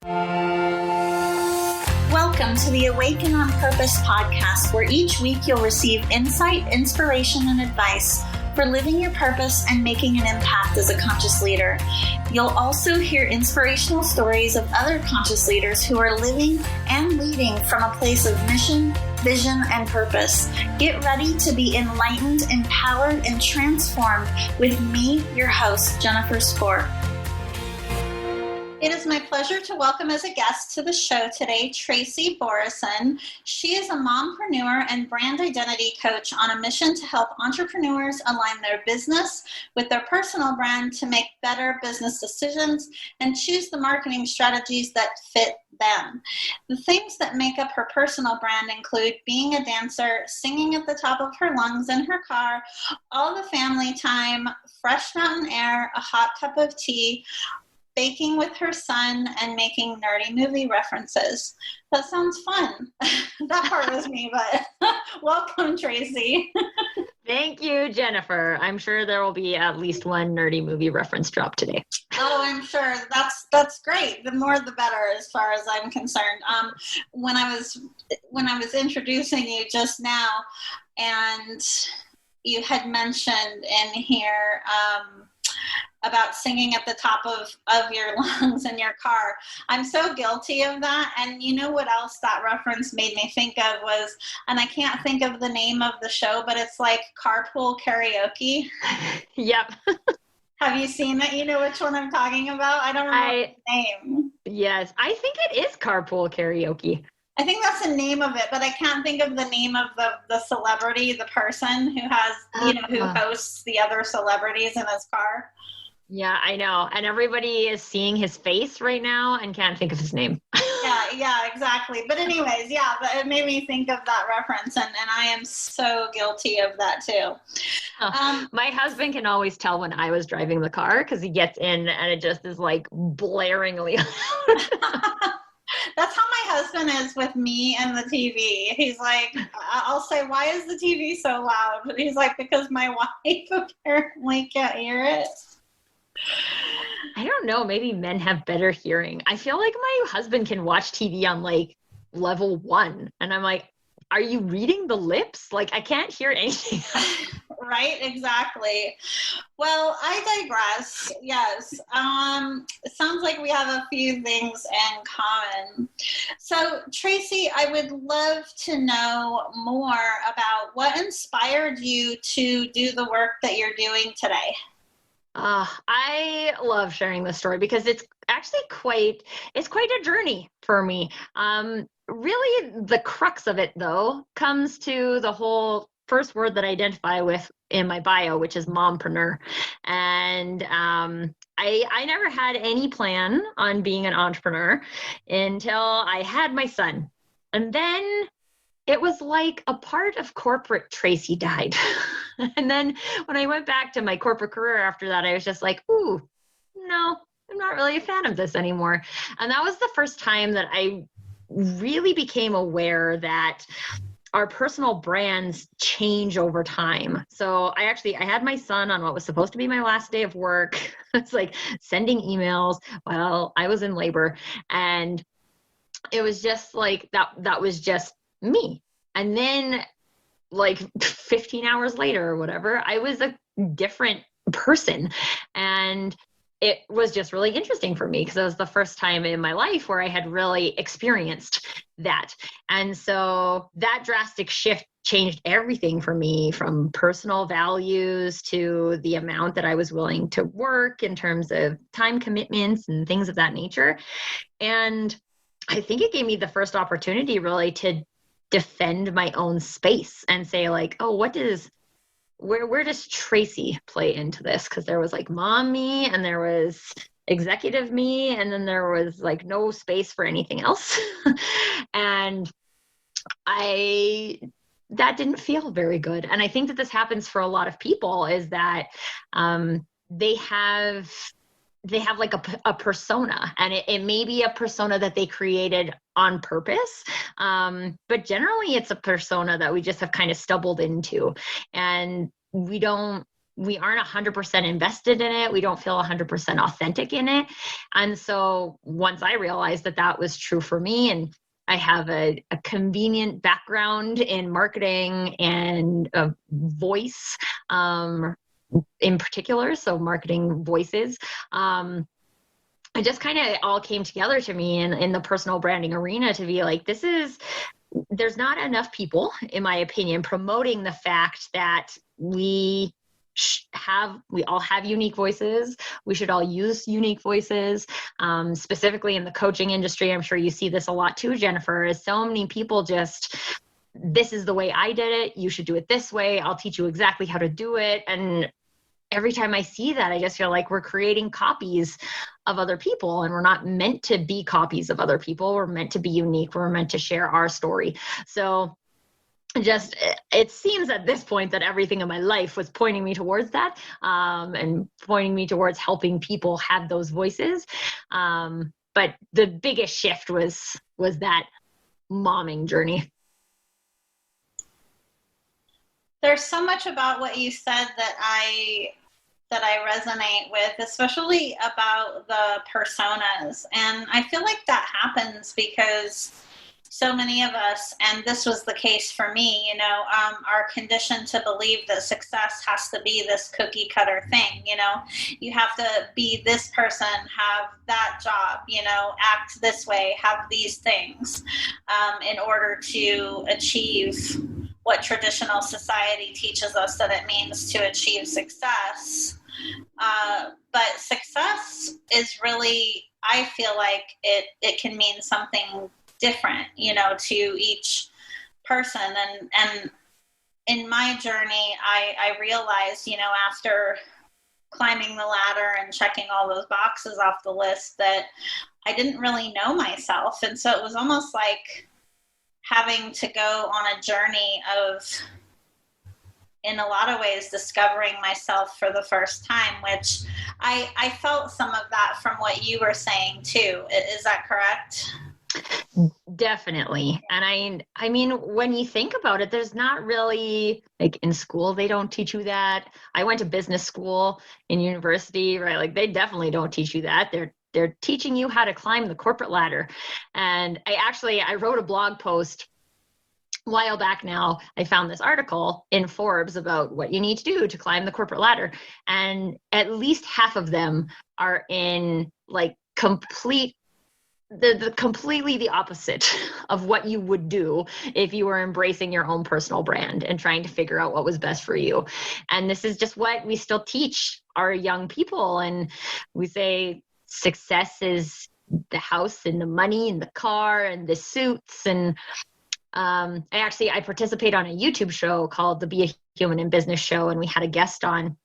Welcome to the Awaken on Purpose podcast, where each week you'll receive insight, inspiration, and advice for living your purpose and making an impact as a conscious leader. You'll also hear inspirational stories of other conscious leaders who are living and leading from a place of mission, vision, and purpose. Get ready to be enlightened, empowered, and transformed with me, your host, Jennifer Spore. It is my pleasure to welcome as a guest to the show today, Tracy Borreson. She is a mompreneur and brand identity coach on a mission to help entrepreneurs align their business with their personal brand to make better business decisions and choose the marketing strategies that fit them. The things that make up her personal brand include being a dancer, singing at the top of her lungs in her car, all the family time, fresh mountain air, a hot cup of tea, baking with her son, and making nerdy movie references. That sounds fun. That part was me, but welcome, Tracy. Thank you, Jennifer. I'm sure there will be at least one nerdy movie reference drop today. Oh, I'm sure. That's great. The more the better, as far as I'm concerned. When I was introducing you just now, and you had mentioned in here about singing at the top of your lungs in your car. I'm so guilty of that. And you know what else that reference made me think of was, and I can't think of the name of the show, but it's like Carpool Karaoke. Yep. Have you seen that? You know which one I'm talking about? I don't remember the name. Yes, I think it is Carpool Karaoke. I think that's the name of it, but I can't think of the name of the celebrity, the person who has, who hosts the other celebrities in his car. Yeah, I know. And everybody is seeing his face right now and can't think of his name. Yeah, exactly. But anyways, but it made me think of that reference, and I am so guilty of that too. My husband can always tell when I was driving the car because he gets in and it just is like blaringly loud. That's how my husband is with me and the TV. He's like, I'll say, why is the TV so loud? He's like, because my wife apparently can't hear it. I don't know. Maybe men have better hearing. I feel like my husband can watch TV on like level 1. And I'm like, are you reading the lips? Like, I can't hear anything. Right? Exactly. Well, I digress. Yes. It sounds like we have a few things in common. So, Tracy, I would love to know more about what inspired you to do the work that you're doing today. I love sharing this story because it's actually quite a journey for me. Really, the crux of it, though, comes to the whole first word that I identify with in my bio, which is mompreneur. And I never had any plan on being an entrepreneur until I had my son. And then it was like a part of corporate Tracy died. And then when I went back to my corporate career after that, I was just like, ooh, no, I'm not really a fan of this anymore. And that was the first time that I really became aware that our personal brands change over time. So I had my son on what was supposed to be my last day of work. It's like sending emails while I was in labor. And it was just like, that was just me. And then like 15 hours later or whatever, I was a different person. And it was just really interesting for me because it was the first time in my life where I had really experienced that. And so that drastic shift changed everything for me, from personal values to the amount that I was willing to work in terms of time commitments and things of that nature. And I think it gave me the first opportunity really to defend my own space and say like, oh, where does Tracy play into this? Because there was like mom me and there was executive me, and then there was like no space for anything else. And that didn't feel very good. And I think that this happens for a lot of people, is that they have like a persona, and it may be a persona that they created on purpose. But generally it's a persona that we just have kind of stumbled into, and we don't we aren't 100% invested in it. We don't feel 100% authentic in it. And so once I realized that that was true for me, and I have a convenient background in marketing and a voice in particular, so marketing voices, it just kind of all came together to me in the personal branding arena to be like, there's not enough people, in my opinion, promoting the fact that we all have unique voices. We should all use unique voices. Specifically in the coaching industry, I'm sure you see this a lot too, Jennifer, is so many people just, this is the way I did it. You should do it this way. I'll teach you exactly how to do it. And every time I see that, I just feel like we're creating copies of other people, and we're not meant to be copies of other people. We're meant to be unique. We're meant to share our story. So it seems at this point that everything in my life was pointing me towards that, and pointing me towards helping people have those voices. But the biggest shift was that momming journey. There's so much about what you said that I resonate with, especially about the personas. And I feel like that happens because so many of us, and this was the case for me, are conditioned to believe that success has to be this cookie cutter thing. You have to be this person, have that job, act this way, have these things, in order to achieve what traditional society teaches us that it means to achieve success. But success is really, I feel like it can mean something different, to each person. And in my journey, I realized, after climbing the ladder and checking all those boxes off the list, that I didn't really know myself. And so it was almost like having to go on a journey of, in a lot of ways, discovering myself for the first time, which I felt some of that from what you were saying too. Is that correct? Definitely. And I mean, when you think about it, there's not really, like, in school, they don't teach you that. I went to business school in university, right? Like, they definitely don't teach you that. They're teaching you how to climb the corporate ladder. And I wrote a blog post a while back now. I found this article in Forbes about what you need to do to climb the corporate ladder. And at least half of them are in like completely the opposite of what you would do if you were embracing your own personal brand and trying to figure out what was best for you. And this is just what we still teach our young people. And we say success is the house and the money and the car and the suits. And I participate on a YouTube show called the Be a Human in Business show. And we had a guest on,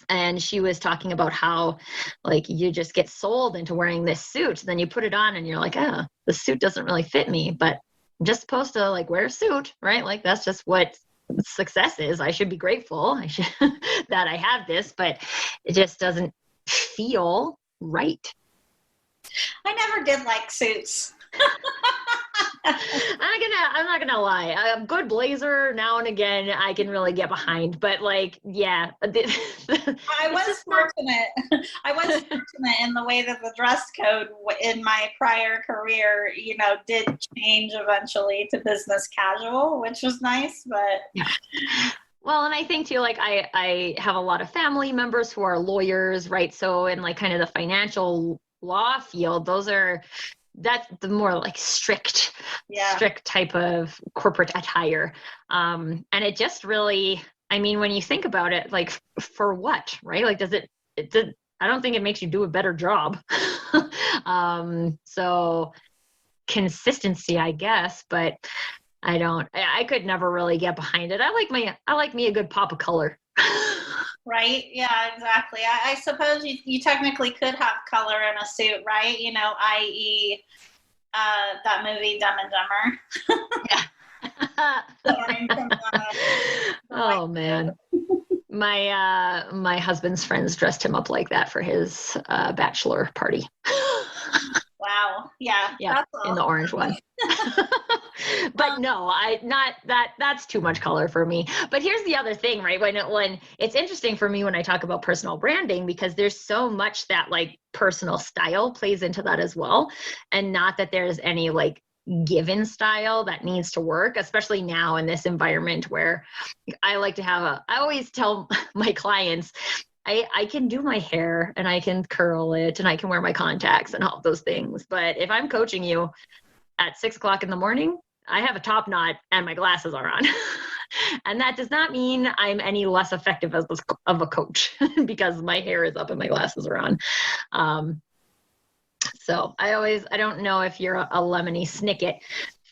and she was talking about how, like, you just get sold into wearing this suit. Then you put it on and you're like, the suit doesn't really fit me, but I'm just supposed to like wear a suit, right? Like, that's just what success is. I should be grateful that I have this, but it just doesn't feel right. I never did like suits. I'm not gonna lie. A good blazer now and again I can really get behind, but like, yeah. I was fortunate. I was fortunate in the way that the dress code in my prior career, did change eventually to business casual, which was nice, but. Yeah. Well, and I think too, like I have a lot of family members who are lawyers, right? So in like kind of the financial law field, that's the more like strict type of corporate attire. And it just really, I mean, when you think about it, like, for what, right? Like, I don't think it makes you do a better job. So consistency, I guess, but I could never really get behind it. I like me a good pop of color. Right. Yeah, exactly. I suppose you technically could have color in a suit, right? I.e. That movie Dumb and Dumber. Yeah. Oh man. My husband's friends dressed him up like that for his bachelor party. Wow. Yeah. Yeah. That's awesome. In the orange one. But no, that's too much color for me. But here's the other thing, right? When it's interesting for me when I talk about personal branding, because there's so much that like personal style plays into that as well. And not that there's any like given style that needs to work, especially now in this environment where I always tell my clients, I can do my hair and I can curl it and I can wear my contacts and all those things. But if I'm coaching you at 6 o'clock in the morning, I have a top knot and my glasses are on. And that does not mean I'm any less effective of a coach because my hair is up and my glasses are on. So I don't know if you're a Lemony Snicket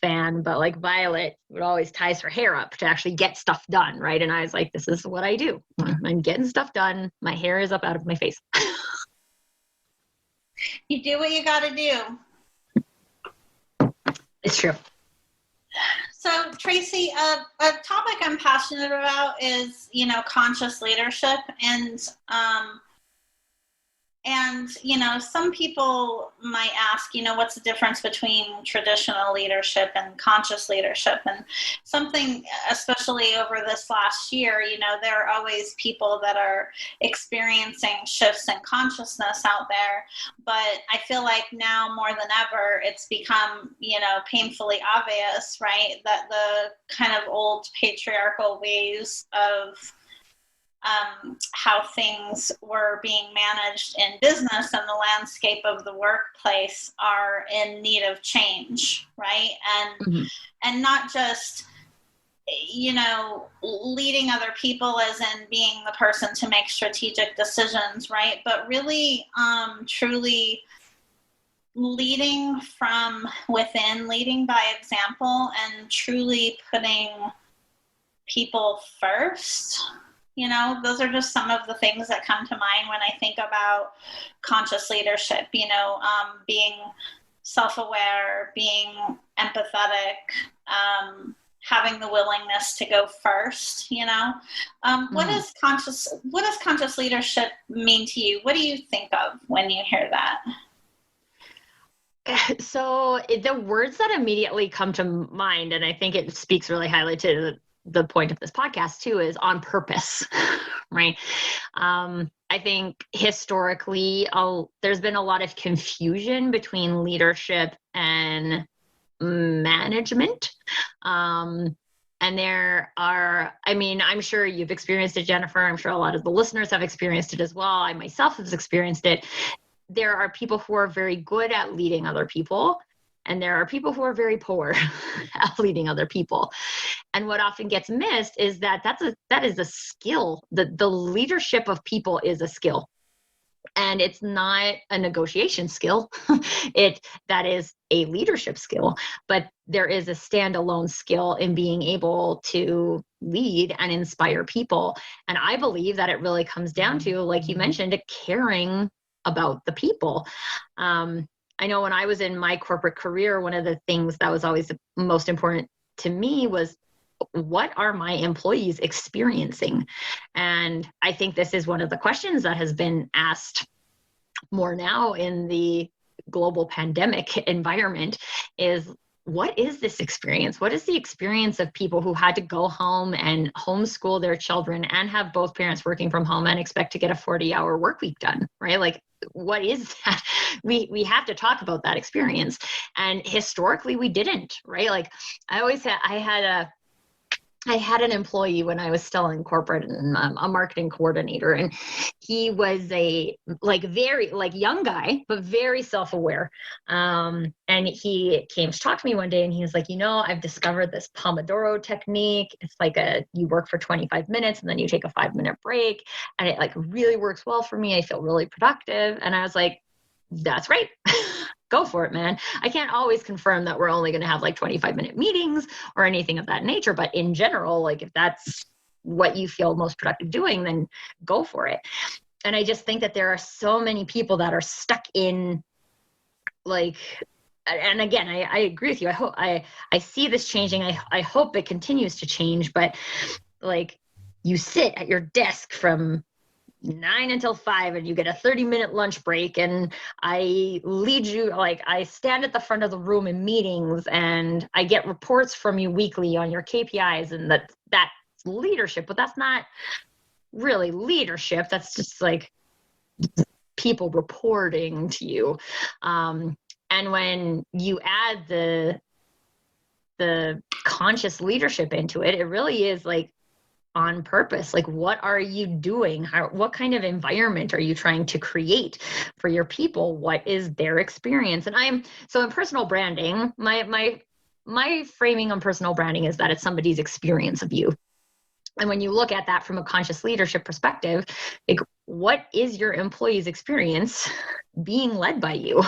fan, but like Violet would always ties her hair up to actually get stuff done, right? And I was like, this is what I do. I'm getting stuff done. My hair is up out of my face. You do what you got to do. It's true. So Tracy, a topic I'm passionate about is, conscious leadership. And, some people might ask, what's the difference between traditional leadership and conscious leadership? And something, especially over this last year, there are always people that are experiencing shifts in consciousness out there. But I feel like now more than ever, it's become, painfully obvious, right, that the kind of old patriarchal ways of how things were being managed in business and the landscape of the workplace are in need of change, right? And not just, leading other people as in being the person to make strategic decisions, right? But really, truly leading from within, leading by example, and truly putting people first. Those are just some of the things that come to mind when I think about conscious leadership, being self-aware, being empathetic, having the willingness to go first, What does conscious leadership mean to you? What do you think of when you hear that? So the words that immediately come to mind, and I think it speaks really highly to the point of this podcast too, is on purpose, right? I think historically, there's been a lot of confusion between leadership and management. And there are, I'm sure you've experienced it, Jennifer. I'm sure a lot of the listeners have experienced it as well. I myself have experienced it. There are people who are very good at leading other people, and there are people who are very poor at leading other people. And what often gets missed is that is a skill. The leadership of people is a skill. And it's not a negotiation skill. That is a leadership skill, but there is a standalone skill in being able to lead and inspire people. And I believe that it really comes down to, like you mentioned, caring about the people. I know when I was in my corporate career, one of the things that was always the most important to me was, what are my employees experiencing? And I think this is one of the questions that has been asked more now in the global pandemic environment is, what is this experience? What is the experience of people who had to go home and homeschool their children and have both parents working from home and expect to get a 40-hour work week done, right? Like, what is that? We have to talk about that experience. And historically we didn't, right? Like I had an employee when I was still in corporate, and a marketing coordinator, and he was a very young guy, but very self-aware. And he came to talk to me one day, and he was like, I've discovered this Pomodoro technique. It's like you work for 25 minutes and then you take a 5-minute break, and it really works well for me. I feel really productive. And I was like, that's right. Go for it, man. I can't always confirm that we're only going to have 25-minute meetings or anything of that nature. But in general, if that's what you feel most productive doing, then go for it. And I just think that there are so many people that are stuck in and again, I agree with you. I hope I see this changing. I hope it continues to change, but you sit at your desk from 9 until 5 and you get a 30-minute lunch break, and I lead you, like I stand at the front of the room in meetings and I get reports from you weekly on your KPIs, and that's leadership. But that's not really leadership. That's just like people reporting to you. And when you add the conscious leadership into it, it really is like on purpose. Like, what are you doing? What kind of environment are you trying to create for your people? What is their experience? And so in personal branding, my framing on personal branding is that it's somebody's experience of you. And when you look at that from a conscious leadership perspective, like, what is your employee's experience being led by you?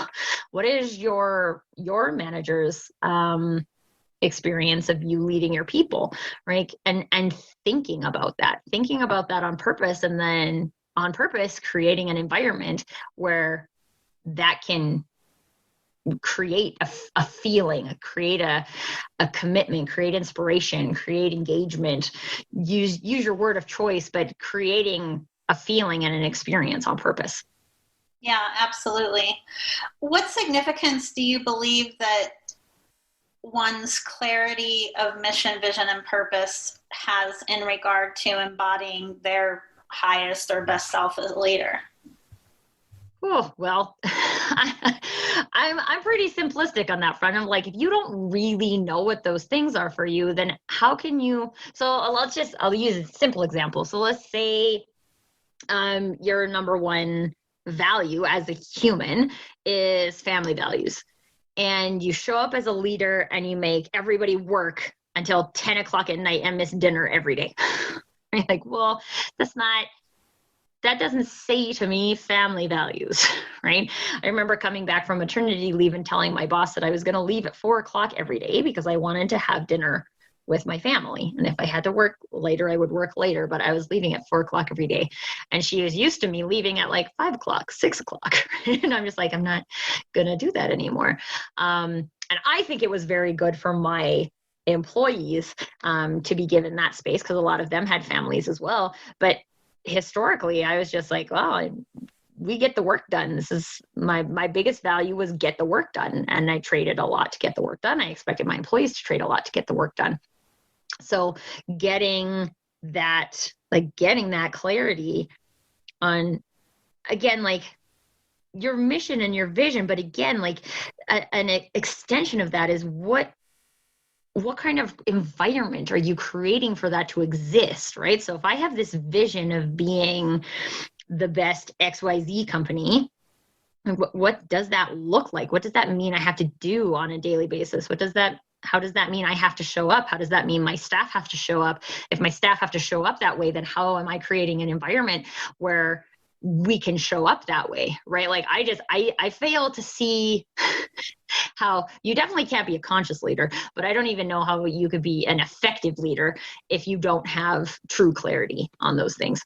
What is your manager's experience of you leading your people, right? And thinking about that on purpose, and then on purpose creating an environment where that can create a feeling, create a commitment, create inspiration, create engagement, use your word of choice, but creating a feeling and an experience on purpose. Yeah, absolutely. What significance do you believe that one's clarity of mission, vision, and purpose has in regard to embodying their highest or best self as a leader? Oh, well, I'm pretty simplistic on that front. I'm like, if you don't really know what those things are for you, then how can you? So I'll use a simple example. So let's say your number one value as a human is family values, and you show up as a leader and you make everybody work until 10 o'clock at night and miss dinner every day. You're like, well, that doesn't say to me family values, right? I remember coming back from maternity leave and telling my boss that I was going to leave at 4 o'clock every day because I wanted to have dinner with my family. And if I had to work later, I would work later, but I was leaving at 4 o'clock every day. And she was used to me leaving at like 5 o'clock, 6 o'clock. And I'm just like, I'm not going to do that anymore. And I think it was very good for my employees to be given that space, because a lot of them had families as well. But historically, I was just like, well, we get the work done. This is my biggest value was get the work done. And I traded a lot to get the work done. I expected my employees to trade a lot to get the work done. So getting that clarity on, again, like your mission and your vision, but again, like an extension of that is what kind of environment are you creating for that to exist, right? So if I have this vision of being the best XYZ company, what does that look like? What does that mean I have to do on a daily basis? How does that mean I have to show up? How does that mean my staff have to show up? If my staff have to show up that way, then how am I creating an environment where we can show up that way, right? Like I fail to see how you definitely can't be a conscious leader, but I don't even know how you could be an effective leader if you don't have true clarity on those things.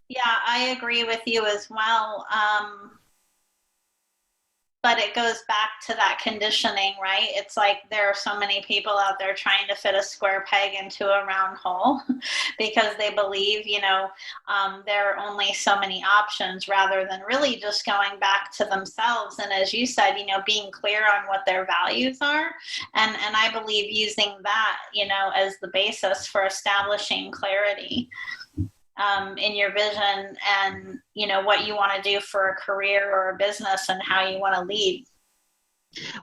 Yeah, I agree with you as well. But it goes back to that conditioning, right? It's like there are so many people out there trying to fit a square peg into a round hole because they believe, there are only so many options, rather than really just going back to themselves. And as you said, being clear on what their values are. And I believe using that, as the basis for establishing clarity in your vision and, what you want to do for a career or a business and how you want to lead.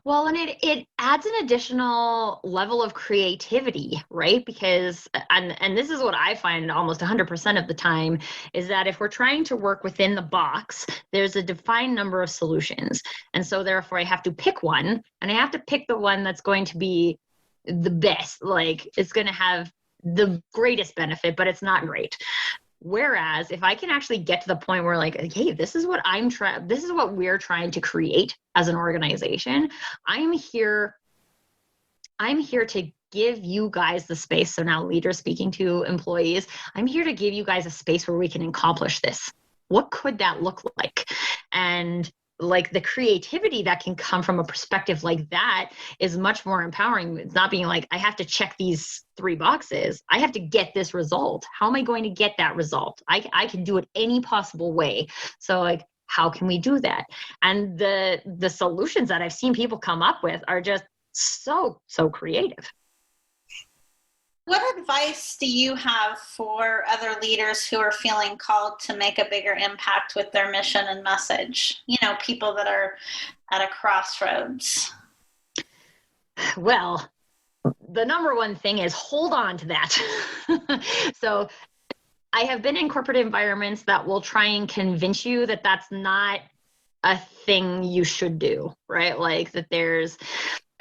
Well, and it adds an additional level of creativity, right? Because, and this is what I find almost 100% of the time, is that if we're trying to work within the box, there's a defined number of solutions. And so therefore I have to pick one, and I have to pick the one that's going to be the best. Like, it's going to have the greatest benefit, but it's not great. Whereas if I can actually get to the point where like, hey, this is what we're trying to create as an organization. I'm here to give you guys the space. So now leaders speaking to employees, I'm here to give you guys a space where we can accomplish this. What could that look like? And like the creativity that can come from a perspective like that is much more empowering. It's not being like, I have to check these 3 boxes. I have to get this result. How am I going to get that result? I can do it any possible way. So like, how can we do that? And the solutions that I've seen people come up with are just so creative. What advice do you have for other leaders who are feeling called to make a bigger impact with their mission and message? You know, people that are at a crossroads. Well, the number one thing is hold on to that. So I have been in corporate environments that will try and convince you that that's not a thing you should do, right? Like that there's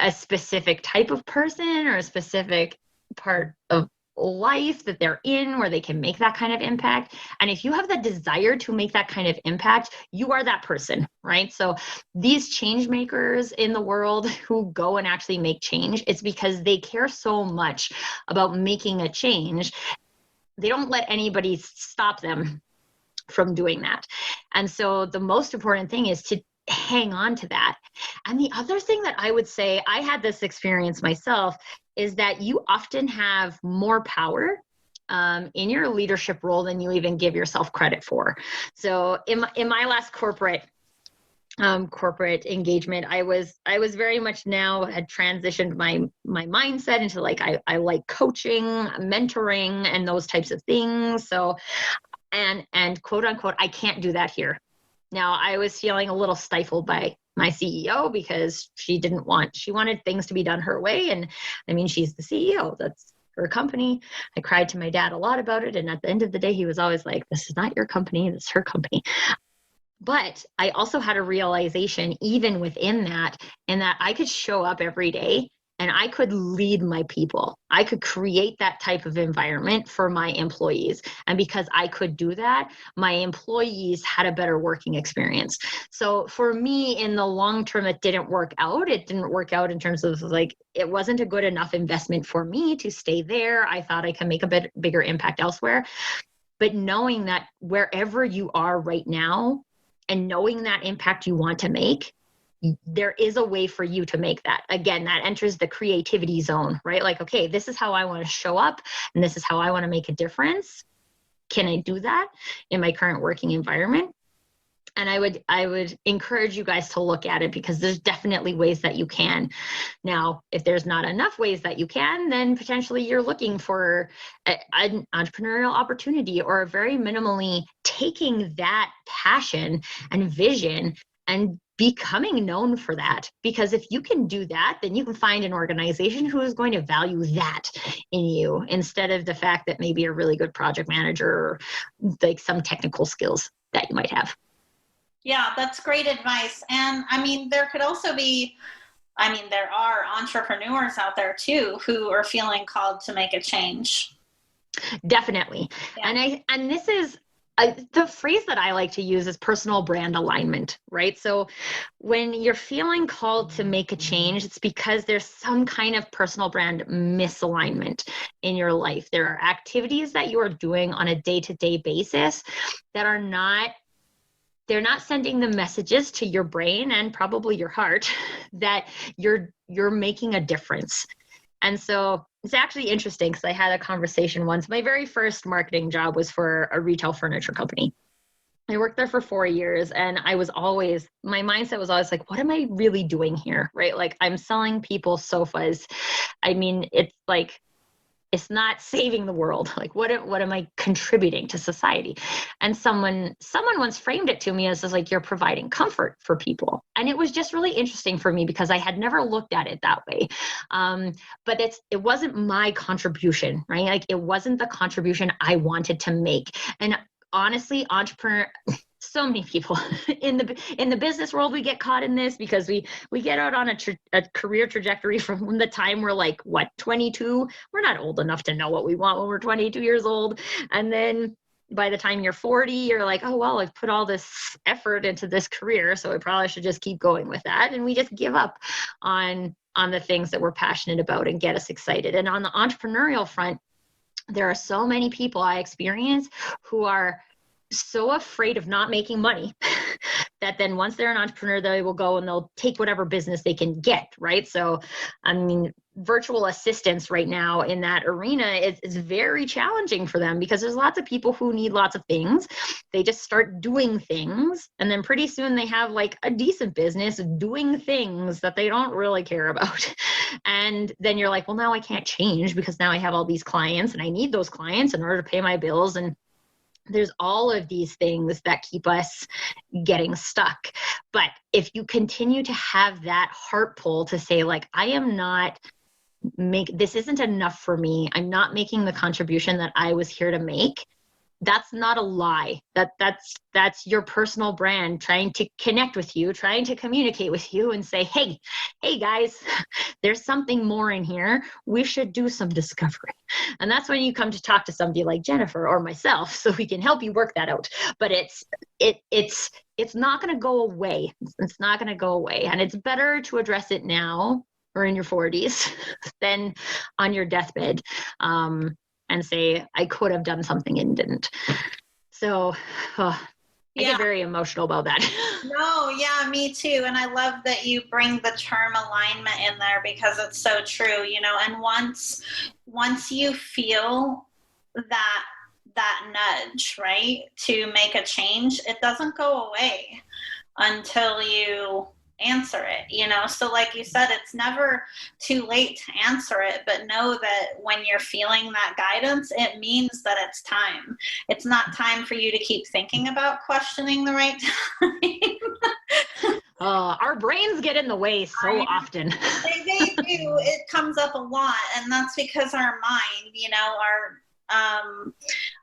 a specific type of person or a specific part of life that they're in where they can make that kind of impact. And if you have the desire to make that kind of impact, you are that person, right? So these change makers in the world who go and actually make change, it's because they care so much about making a change. They don't let anybody stop them from doing that. And so the most important thing is to hang on to that. And the other thing that I would say, I had this experience myself, is that you often have more power in your leadership role than you even give yourself credit for. So in my last corporate engagement, I was very much now had transitioned my mindset into like, I like coaching, mentoring, and those types of things. So, and quote unquote, I can't do that here. Now I was feeling a little stifled by my CEO because she wanted things to be done her way. And I mean, she's the CEO, that's her company. I cried to my dad a lot about it. And at the end of the day, he was always like, this is not your company, this is her company. But I also had a realization even within that, in that I could show up every day and I could lead my people. I could create that type of environment for my employees. And because I could do that, my employees had a better working experience. So for me, in the long term, it didn't work out. It didn't work out in terms of like, it wasn't a good enough investment for me to stay there. I thought I can make a bit bigger impact elsewhere. But knowing that wherever you are right now, and knowing that impact you want to make, there is a way for you to make that. Again, that enters the creativity zone, right? Like, okay, this is how I want to show up and this is how I want to make a difference. Can I do that in my current working environment? And I would encourage you guys to look at it, because there's definitely ways that you can. Now, if there's not enough ways that you can, then potentially you're looking for an entrepreneurial opportunity, or very minimally taking that passion and vision and becoming known for that. Because if you can do that, then you can find an organization who is going to value that in you, instead of the fact that maybe you're a really good project manager or like some technical skills that you might have. Yeah, that's great advice. And I mean, there could also be, there are entrepreneurs out there too who are feeling called to make a change. Definitely. Yeah. And this is the phrase that I like to use is personal brand alignment, right? So when you're feeling called to make a change, it's because there's some kind of personal brand misalignment in your life. There are activities that you are doing on a day-to-day basis that are not, they're not sending the messages to your brain and probably your heart that you're making a difference. And so it's actually interesting, because I had a conversation once. My very first marketing job was for a retail furniture company. I worked there for 4 years, and my mindset was always like, what am I really doing here? Right? Like, I'm selling people sofas. I mean, it's like, it's not saving the world. Like, what am I contributing to society? And someone once framed it to me as like, you're providing comfort for people. And it was just really interesting for me, because I had never looked at it that way. But it wasn't my contribution, right? Like, it wasn't the contribution I wanted to make. And honestly, so many people in the business world, we get caught in this, because we get out on a career trajectory from the time we're like, 22? We're not old enough to know what we want when we're 22 years old. And then by the time you're 40, you're like, oh, well, I've put all this effort into this career, so I probably should just keep going with that. And we just give up on the things that we're passionate about and get us excited. And on the entrepreneurial front, there are so many people I experience who are so afraid of not making money that then once they're an entrepreneur, they will go and they'll take whatever business they can get, right? So, I mean, virtual assistants right now in that arena is very challenging for them because there's lots of people who need lots of things. They just start doing things, and then pretty soon they have like a decent business doing things that they don't really care about. And then you're like, well, now I can't change because now I have all these clients and I need those clients in order to pay my bills. And there's all of these things that keep us getting stuck. But if you continue to have that heart pull to say, like, I am not this isn't enough for me, I'm not making the contribution that I was here to make, that's not a lie. That's your personal brand trying to connect with you, trying to communicate with you and say, hey guys, there's something more in here. We should do some discovery. And that's when you come to talk to somebody like Jennifer or myself, so we can help you work that out. But it's not going to go away. It's not going to go away. And it's better to address it now or in your 40s than on your deathbed. And say, I could have done something and didn't. So I get very emotional about that. No, yeah, me too. And I love that you bring the term alignment in there because it's so true, and once you feel that nudge, right, to make a change, it doesn't go away until you answer it, so like you said, it's never too late to answer it, but know that when you're feeling that guidance, it means that it's time. It's not time for you to keep thinking about questioning the right time. Our brains get in the way so often. They do. It comes up a lot, and that's because our mind,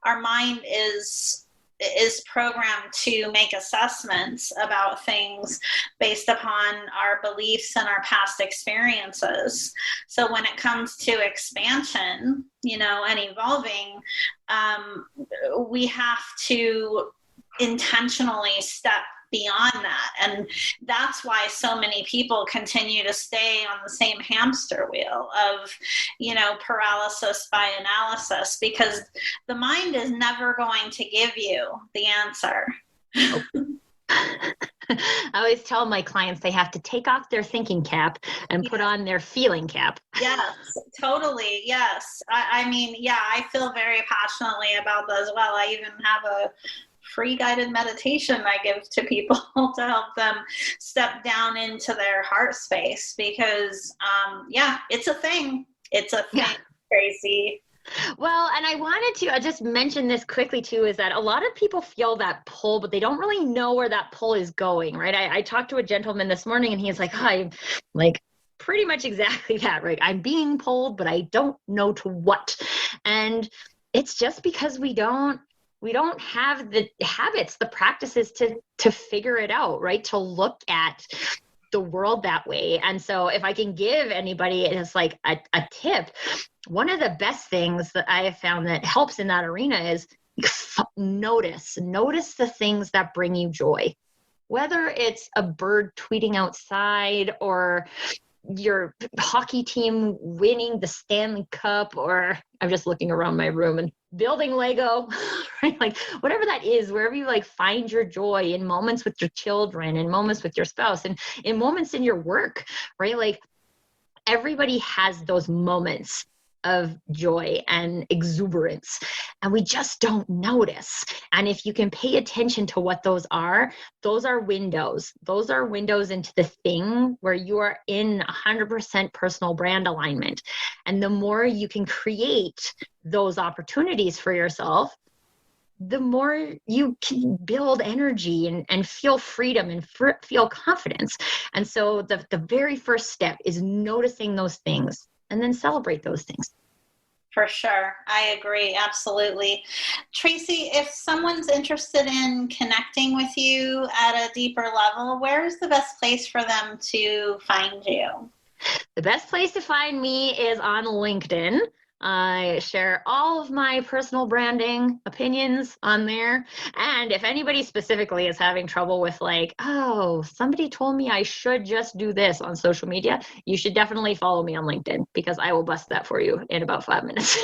our mind is programmed to make assessments about things based upon our beliefs and our past experiences. So when it comes to expansion, and evolving, we have to intentionally step beyond that. And that's why so many people continue to stay on the same hamster wheel of, paralysis by analysis, because the mind is never going to give you the answer. Nope. I always tell my clients they have to take off their thinking cap and put on their feeling cap. Yes, totally. Yes. I feel very passionately about that as well. I even have a free guided meditation I give to people to help them step down into their heart space because, it's a thing. It's a thing, Tracy. Well, and I wanted to just mention this quickly too, is that a lot of people feel that pull, but they don't really know where that pull is going, right? I talked to a gentleman this morning and he's like, I'm like, pretty much exactly that, right? I'm being pulled, but I don't know to what. And it's just because we don't have the habits, the practices to figure it out, right? To look at the world that way. And so if I can give anybody it's like a tip, one of the best things that I have found that helps in that arena is notice the things that bring you joy, whether it's a bird tweeting outside or your hockey team winning the Stanley Cup, or I'm just looking around my room and building Lego, right? Like whatever that is, wherever you like find your joy in moments with your children, in moments with your spouse, and in moments in your work, right? Like everybody has those moments of joy and exuberance, and we just don't notice. And if you can pay attention to what those are windows. Those are windows into the thing where you are in 100% personal brand alignment. And the more you can create those opportunities for yourself, the more you can build energy and feel freedom and feel confidence. And so the very first step is noticing those things and then celebrate those things. For sure. I agree. Absolutely. Tracy, if someone's interested in connecting with you at a deeper level, where's the best place for them to find you? The best place to find me is on LinkedIn. I share all of my personal branding opinions on there. And if anybody specifically is having trouble with like, oh, somebody told me I should just do this on social media, you should definitely follow me on LinkedIn because I will bust that for you in about 5 minutes.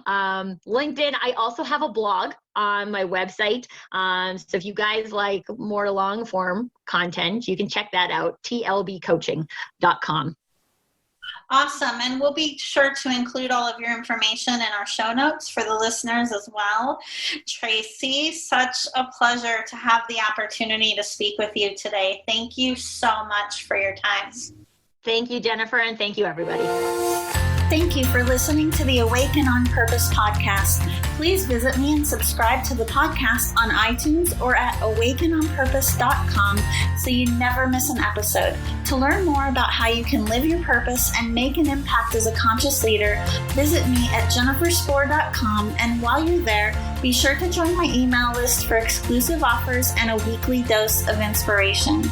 LinkedIn, I also have a blog on my website. So if you guys like more long form content, you can check that out, tlbcoaching.com. Awesome. And we'll be sure to include all of your information in our show notes for the listeners as well. Tracy, such a pleasure to have the opportunity to speak with you today. Thank you so much for your time. Thank you, Jennifer, and thank you, everybody. Thank you for listening to the Awaken on Purpose podcast. Please visit me and subscribe to the podcast on iTunes or at awakenonpurpose.com so you never miss an episode. To learn more about how you can live your purpose and make an impact as a conscious leader, visit me at jenniferspore.com, and while you're there, be sure to join my email list for exclusive offers and a weekly dose of inspiration.